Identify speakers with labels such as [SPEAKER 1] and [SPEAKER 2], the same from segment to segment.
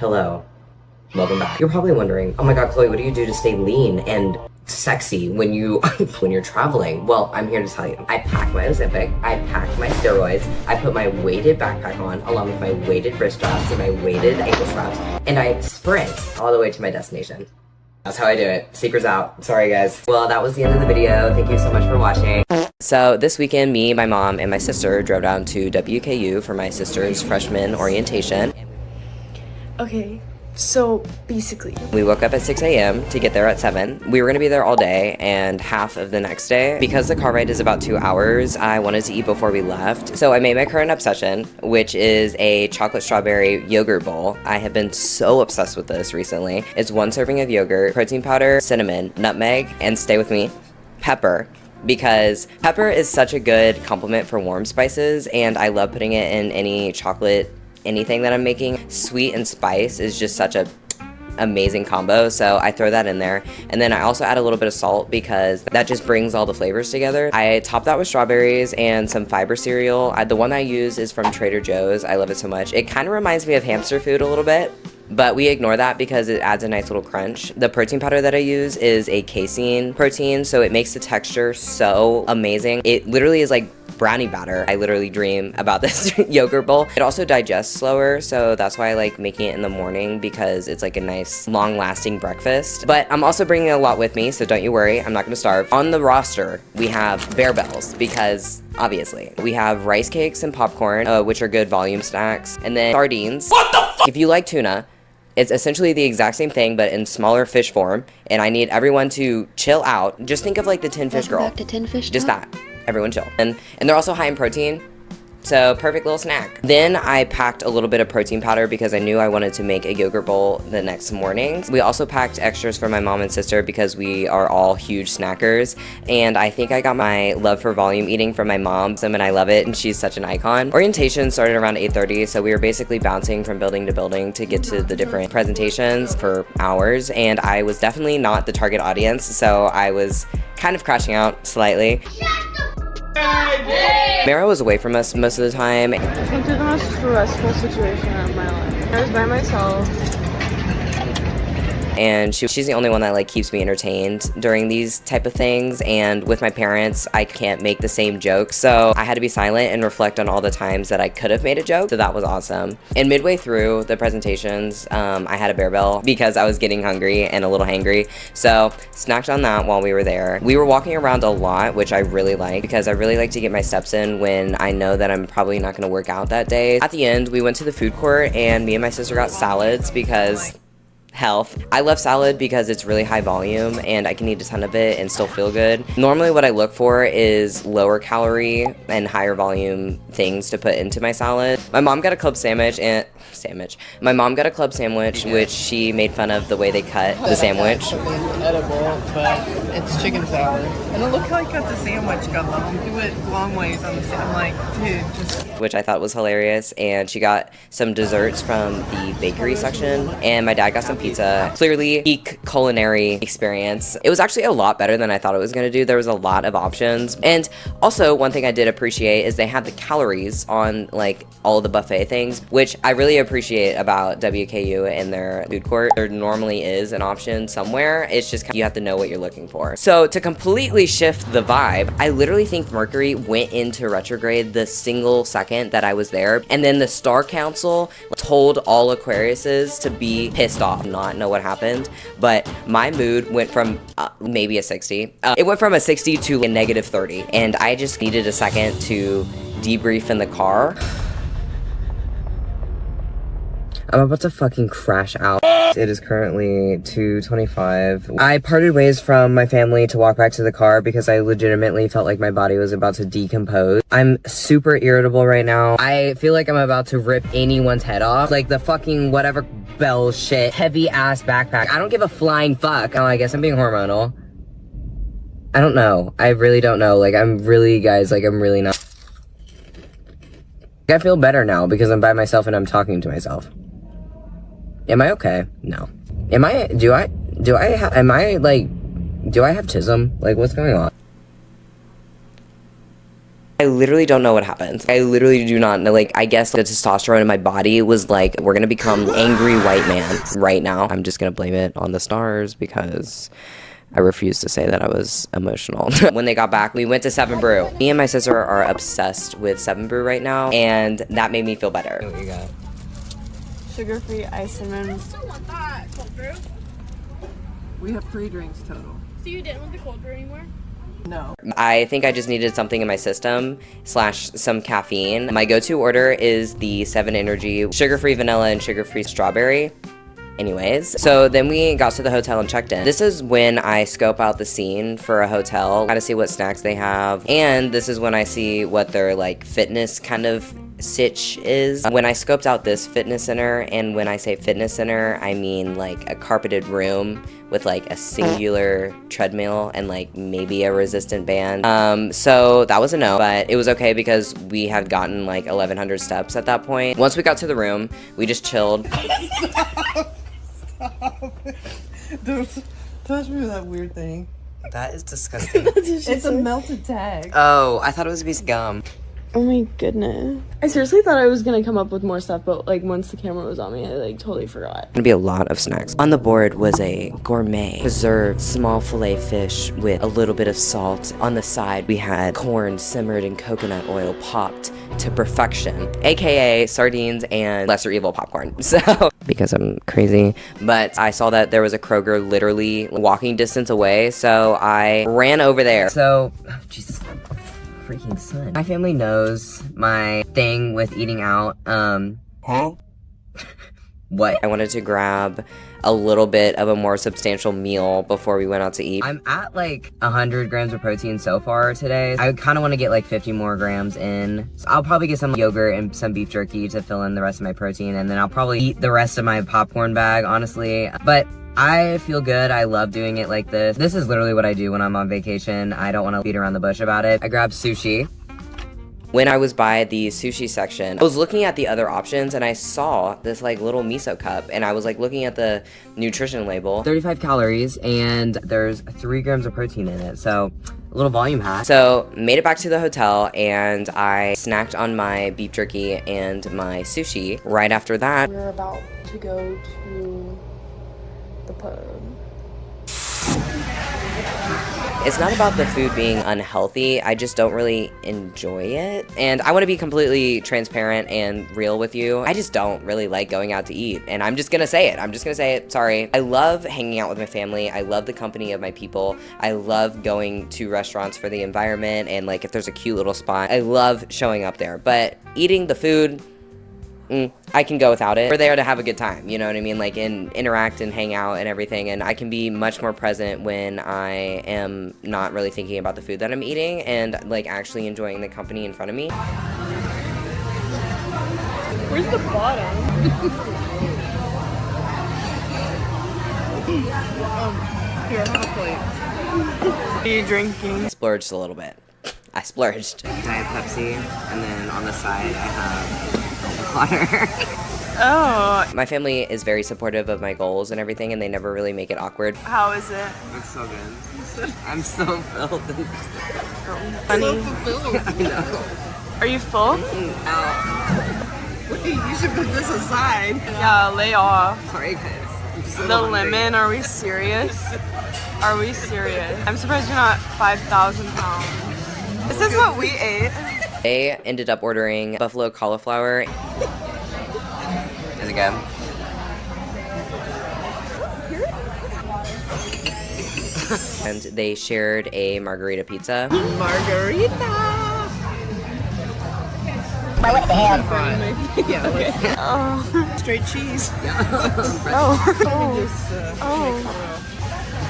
[SPEAKER 1] Hello. Welcome back. You're probably wondering, oh my god, Chloe, what do you do to stay lean and sexy when you're traveling? Well, I'm here to tell you. I pack my Ozempic, I pack my steroids, I put my weighted backpack on along with my weighted wrist straps and my weighted ankle straps, and I sprint all the way to my destination. That's how I do it. Secret's out. Sorry, guys. Well, that was the end of the video. Thank you so much for watching. So this weekend, me, my mom, and my sister drove down to WKU for my sister's freshman orientation.
[SPEAKER 2] Okay, so basically,
[SPEAKER 1] we woke up at 6 a.m. to get there at 7. We were going to be there all day and half of the next day. Because the car ride is about 2 hours, I wanted to eat before we left. So I made my current obsession, which is a chocolate strawberry yogurt bowl. I have been so obsessed with this recently. It's 1 serving of yogurt, protein powder, cinnamon, nutmeg, and stay with me, pepper. Because pepper is such a good complement for warm spices, and I love putting it in any chocolate anything that I'm making. Sweet and spice is just such a amazing combo, so I throw that in there. And then I also add a little bit of salt because that just brings all the flavors together. I top that with strawberries and some fiber cereal. The one I use is from Trader Joe's. I love it so much. It kind of reminds me of hamster food a little bit, but we ignore that because it adds a nice little crunch. The protein powder that I use is a casein protein, so it makes the texture so amazing. It literally is like brownie batter. I literally dream about this yogurt bowl. It also digests slower, so that's why I like making it in the morning, because it's like a nice long-lasting breakfast. But I'm also bringing a lot with me, so don't you worry, I'm not gonna starve. On the roster, we have Bearbells, because obviously. We have rice cakes and popcorn, which are good volume snacks, and then sardines. What the fuck? If you like tuna, it's essentially the exact same thing, but in smaller fish form, and I need everyone to chill out. Just think of like the Tin Fish Girl.
[SPEAKER 3] Back to Tin Fish
[SPEAKER 1] Just
[SPEAKER 3] Talk.
[SPEAKER 1] that. Everyone chill. And they're also high in protein, so perfect little snack. Then I packed a little bit of protein powder because I knew I wanted to make a yogurt bowl the next morning. We also packed extras for my mom and sister because we are all huge snackers, and I think I got my love for volume eating from my mom, and I love it, and she's such an icon. Orientation started around 8:30, so we were basically bouncing from building to building to get to the different presentations for hours, and I was definitely not the target audience, so I was kind of crashing out slightly. Mara was away from us most of the time.
[SPEAKER 2] I went through the most stressful situation of my life. I was by myself.
[SPEAKER 1] And she's the only one that like keeps me entertained during these type of things, and with my parents I can't make the same jokes, so I had to be silent and reflect on all the times that I could have made a joke, so that was awesome. And midway through the presentations, I had a Bearbell because I was getting hungry and a little hangry, so snacked on that while we were there. We were walking around a lot, which I really like because I really like to get my steps in when I know that I'm probably not going to work out that day. At the end, we went to the food court and me and my sister got salads because health. I love salad because it's really high volume and I can eat a ton of it and still feel good. Normally what I look for is lower calorie and higher volume things to put into my salad. My mom got a club sandwich and My mom got a club sandwich, which she made fun of the way they cut the sandwich.
[SPEAKER 4] Edible, but it's chicken salad. And look how I cut the sandwich, got long. Do it long ways on the sandwich. I'm like, dude, just.
[SPEAKER 1] Which I thought was hilarious. And she got some desserts from the bakery section, and my dad got some pizza. Clearly, peak culinary experience. It was actually a lot better than I thought it was gonna do. There was a lot of options. And also, one thing I did appreciate is they had the calories on like all the buffet things, which I really appreciate about WKU and their food court. There normally is an option somewhere. It's just you have to know what you're looking for. So to completely shift the vibe, I literally think Mercury went into retrograde the single second that I was there. And then the Star Council told all Aquariuses to be pissed off, not know what happened. But my mood went from maybe a 60. It went from a 60 to a negative 30. And I just needed a second to debrief in the car. I'm about to fucking crash out. It is currently 2:25. I parted ways from my family to walk back to the car because I legitimately felt like my body was about to decompose. I'm super irritable right now. I feel like I'm about to rip anyone's head off. Like the fucking whatever bell shit, heavy ass backpack. I don't give a flying fuck. Oh, I guess I'm being hormonal. I don't know. I really don't know. Like I'm really, guys, like I'm really not. I feel better now because I'm by myself and I'm talking to myself. Am I okay? No. Am I, do I have tism? Like, what's going on? I literally don't know what happened. I literally do not know. Like, I guess the testosterone in my body was like, we're gonna become angry white man right now. I'm just gonna blame it on the stars because I refuse to say that I was emotional. When they got back, we went to 7 Brew. Me and my sister are obsessed with 7 Brew right now, and that made me feel better. What you got?
[SPEAKER 2] Sugar-free ice cinnamon.
[SPEAKER 3] Still want that cold brew.
[SPEAKER 4] We have 3 drinks total.
[SPEAKER 3] So you didn't want the cold brew anymore?
[SPEAKER 4] No.
[SPEAKER 1] I think I just needed something in my system / some caffeine. My go-to order is the 7 Energy sugar-free vanilla and sugar-free strawberry. Anyways, so then we got to the hotel and checked in. This is when I scope out the scene for a hotel, kind of see what snacks they have, and this is when I see what their like fitness kind of sitch is. When I scoped out this fitness center, and when I say fitness center, I mean like a carpeted room with like a singular treadmill and like maybe a resistant band. So that was a no, but it was okay because we had gotten like 1,100 steps at that point. Once we got to the room, we just chilled.
[SPEAKER 4] Don't touch me with that weird thing.
[SPEAKER 1] That is disgusting.
[SPEAKER 4] It's a melted tag.
[SPEAKER 1] Oh, I thought it was a piece of gum.
[SPEAKER 2] Oh my goodness. I seriously thought I was gonna come up with more stuff, but like once the camera was on me, I like totally forgot.
[SPEAKER 1] Gonna be a lot of snacks. On the board was a gourmet preserved small filet fish with a little bit of salt. On the side, we had corn simmered in coconut oil popped to perfection, aka sardines and lesser evil popcorn. So, because I'm crazy, but I saw that there was a Kroger literally walking distance away, so I ran over there. So, oh, Jesus. Freaking son. My family knows my thing with eating out. What? I wanted to grab a little bit of a more substantial meal before we went out to eat. I'm at like 100 grams of protein so far today. I kind of want to get like 50 more grams in. So I'll probably get some yogurt and some beef jerky to fill in the rest of my protein, and then I'll probably eat the rest of my popcorn bag, honestly. But I feel good. I love doing it like this. This is literally what I do when I'm on vacation. I don't want to beat around the bush about it. I grabbed sushi. When I was by the sushi section, I was looking at the other options and I saw this like little miso cup, and I was like looking at the nutrition label. 35 calories and there's 3 grams of protein in it. So a little volume hack. So made it back to the hotel and I snacked on my beef jerky and my sushi. Right after that,
[SPEAKER 2] We're about to go to the pub.
[SPEAKER 1] it's not about the food being unhealthy. I just don't really enjoy it. And I want to be completely transparent and real with you. I just don't really like going out to eat. And I'm just going to say it. I'm just going to say it. Sorry. I love hanging out with my family. I love the company of my people. I love going to restaurants for the environment. And like if there's a cute little spot, I love showing up there. But eating the food, I can go without it. We're there to have a good time, you know what I mean? Like, interact and hang out and everything, and I can be much more present when I am not really thinking about the food that I'm eating and, like, actually enjoying the company in front of me.
[SPEAKER 2] Where's the bottom?
[SPEAKER 4] Here, have a plate.
[SPEAKER 2] What are you drinking?
[SPEAKER 1] I splurged a little bit. I splurged. Diet Pepsi, and then on the side I have water.
[SPEAKER 2] Oh.
[SPEAKER 1] My family is very supportive of my goals and everything, and they never really make it awkward.
[SPEAKER 2] How is it?
[SPEAKER 1] It's so good. I'm so filled.
[SPEAKER 2] Funny.
[SPEAKER 4] So fulfilled.
[SPEAKER 1] I know.
[SPEAKER 2] Are you full?
[SPEAKER 4] Wait, you should put this aside.
[SPEAKER 2] Yeah, lay off.
[SPEAKER 1] Sorry, guys. I'm so
[SPEAKER 2] The
[SPEAKER 1] hungry.
[SPEAKER 2] lemon, are we serious? Are we serious? I'm surprised you're not 5,000 pounds. This is what we ate.
[SPEAKER 1] They ended up ordering buffalo cauliflower. Is it good? And they shared a margarita pizza.
[SPEAKER 4] Margarita.
[SPEAKER 3] What the hell?
[SPEAKER 4] Yeah, let's
[SPEAKER 2] Oh.
[SPEAKER 4] straight cheese.
[SPEAKER 2] Oh.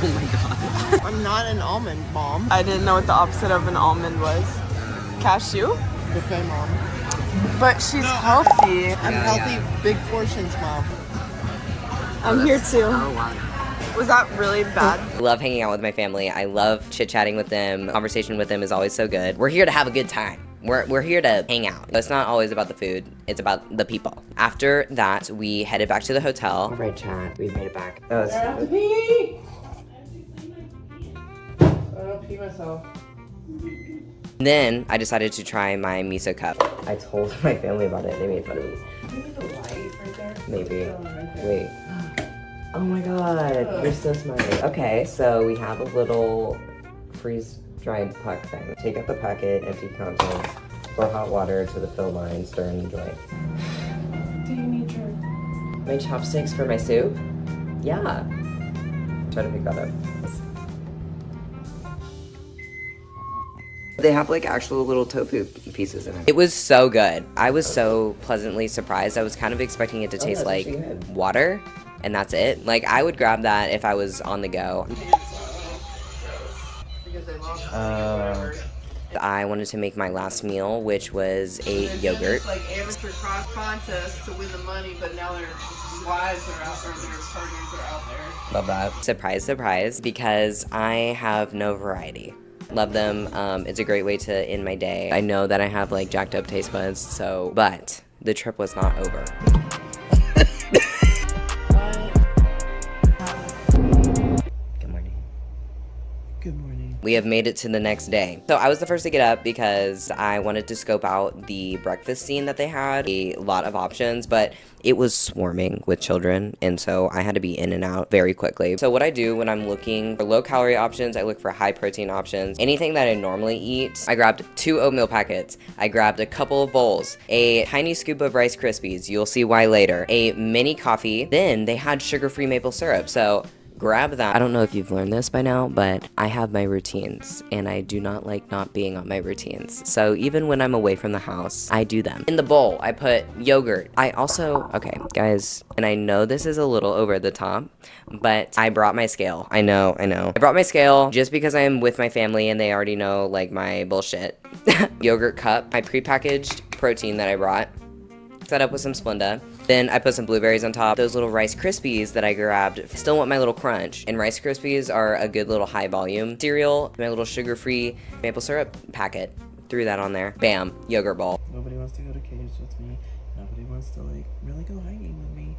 [SPEAKER 1] Oh my god.
[SPEAKER 4] I'm not an almond mom.
[SPEAKER 2] I didn't know what the opposite of an almond was. Cashew?
[SPEAKER 4] Buffet mom.
[SPEAKER 2] But she's healthy.
[SPEAKER 4] I'm
[SPEAKER 1] Yeah,
[SPEAKER 4] healthy,
[SPEAKER 1] yeah.
[SPEAKER 4] big portions mom.
[SPEAKER 2] I'm here too.
[SPEAKER 1] Oh wow.
[SPEAKER 2] Was that really bad?
[SPEAKER 1] I love hanging out with my family. I love chit-chatting with them. Conversation with them is always so good. We're here to have a good time. We're here to hang out. It's not always about the food. It's about the people. After that, we headed back to the hotel. All right, chat. We made it back.
[SPEAKER 4] I have to pee. I don't pee myself.
[SPEAKER 1] Then I decided to try my miso cup. I told my family about it. They made fun of me. Maybe. Wait. Oh my god, you're so smart. Okay, so we have a little freeze-dried puck thing. Take out the packet, empty contents, pour hot water to the fill line, stir and enjoy.
[SPEAKER 4] Do you need your...
[SPEAKER 1] My chopsticks for my soup? Yeah. Try to pick that up. They have like actual little tofu pieces in it. It was so good. I was so pleasantly surprised. I was kind of expecting it to taste like water, and that's it. Like, I would grab that if I was on the go. I wanted to make my last meal, which was a yogurt.
[SPEAKER 4] Like amateur cross contest to win the money, but now their wives are out there, their partners are out there.
[SPEAKER 1] Love that. Surprise, surprise, because I have no variety. Love them. It's a great way to end my day. I know that I have like jacked up taste buds, so, but the trip was not over. Good morning.
[SPEAKER 4] Good morning.
[SPEAKER 1] We have made it to the next day. So I was the first to get up because I wanted to scope out the breakfast scene that they had. A lot of options, but it was swarming with children, and so I had to be in and out very quickly. So what I do when I'm looking for low-calorie options, I look for high-protein options. Anything that I normally eat, I grabbed 2 oatmeal packets. I grabbed a couple of bowls, a tiny scoop of Rice Krispies, you'll see why later, a mini coffee. Then they had sugar-free maple syrup, so grab that. I don't know if you've learned this by now, but I have my routines, and I do not like not being on my routines. So even when I'm away from the house, I do them. In the bowl, I put yogurt. I also, okay, guys, and I know this is a little over the top, but I brought my scale. I know. I brought my scale just because I am with my family and they already know, like, my bullshit. Yogurt cup, my prepackaged protein that I brought. Set up with some Splenda. Then I put some blueberries on top. Those little Rice Krispies that I grabbed, still want my little crunch. And Rice Krispies are a good little high volume cereal. My little sugar-free maple syrup packet. Threw that on there. Bam, yogurt bowl.
[SPEAKER 4] Nobody wants to go to caves with me. Nobody wants to like really go hiking with me.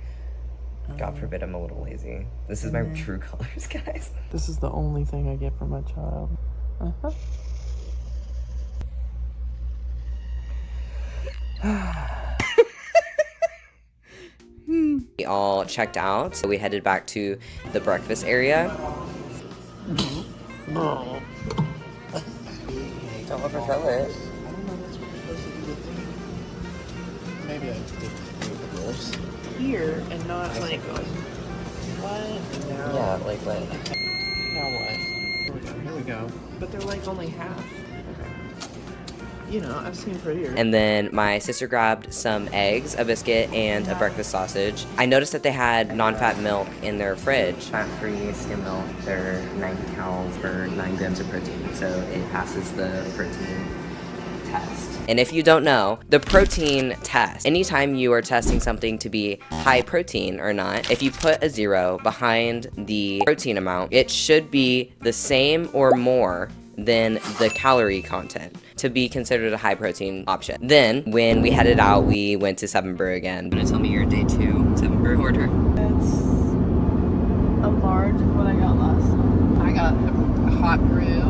[SPEAKER 1] God forbid I'm a little lazy. This is my true colors, guys.
[SPEAKER 4] This is the only thing I get from my child.
[SPEAKER 1] We all checked out, so we headed back to the breakfast area.
[SPEAKER 4] No.
[SPEAKER 1] Don't overthrow it.
[SPEAKER 4] I don't know that's what you're supposed to do with things. Maybe I did this here and not like what? Now,
[SPEAKER 1] Yeah, like what?
[SPEAKER 4] now what? Here we go. But they're like only half. You know, I've seen prettier.
[SPEAKER 1] And then my sister grabbed some eggs, a biscuit, and a breakfast sausage. I noticed that they had non-fat milk in their fridge. Fat-free skim milk. They're 90 calories for 9 grams of protein, so it passes the protein test. And if you don't know, the protein test, anytime you are testing something to be high protein or not, if you put a 0 behind the protein amount, it should be the same or more than the calorie content to be considered a high protein option. Then when we headed out, we went to 7 Brew again. Gonna tell me your day 2 7 Brew order.
[SPEAKER 2] It's a large of what I got last time.
[SPEAKER 4] I got a hot brew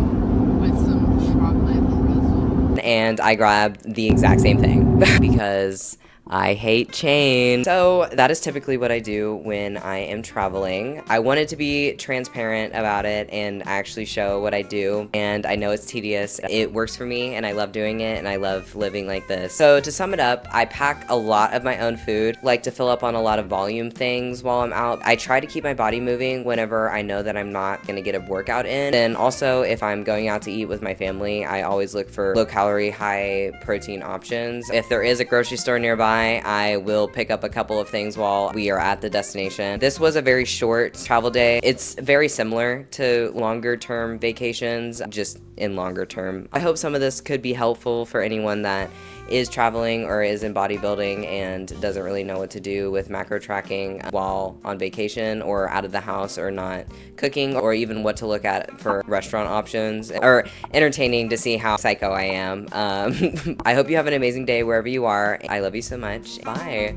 [SPEAKER 4] with some chocolate drizzle.
[SPEAKER 1] And I grabbed the exact same thing because I hate change. So that is typically what I do when I am traveling. I wanted to be transparent about it and actually show what I do. And I know it's tedious. It works for me and I love doing it and I love living like this. So to sum it up, I pack a lot of my own food, like to fill up on a lot of volume things while I'm out. I try to keep my body moving whenever I know that I'm not gonna get a workout in. And also if I'm going out to eat with my family, I always look for low calorie, high protein options. If there is a grocery store nearby, I will pick up a couple of things while we are at the destination. This was a very short travel day. It's very similar to longer term vacations, just in longer term. I hope some of this could be helpful for anyone that is traveling or is in bodybuilding and doesn't really know what to do with macro tracking while on vacation or out of the house or not cooking, or even what to look at for restaurant options, or entertaining to see how psycho I am. I hope you have an amazing day wherever you are. I love you so much. Bye.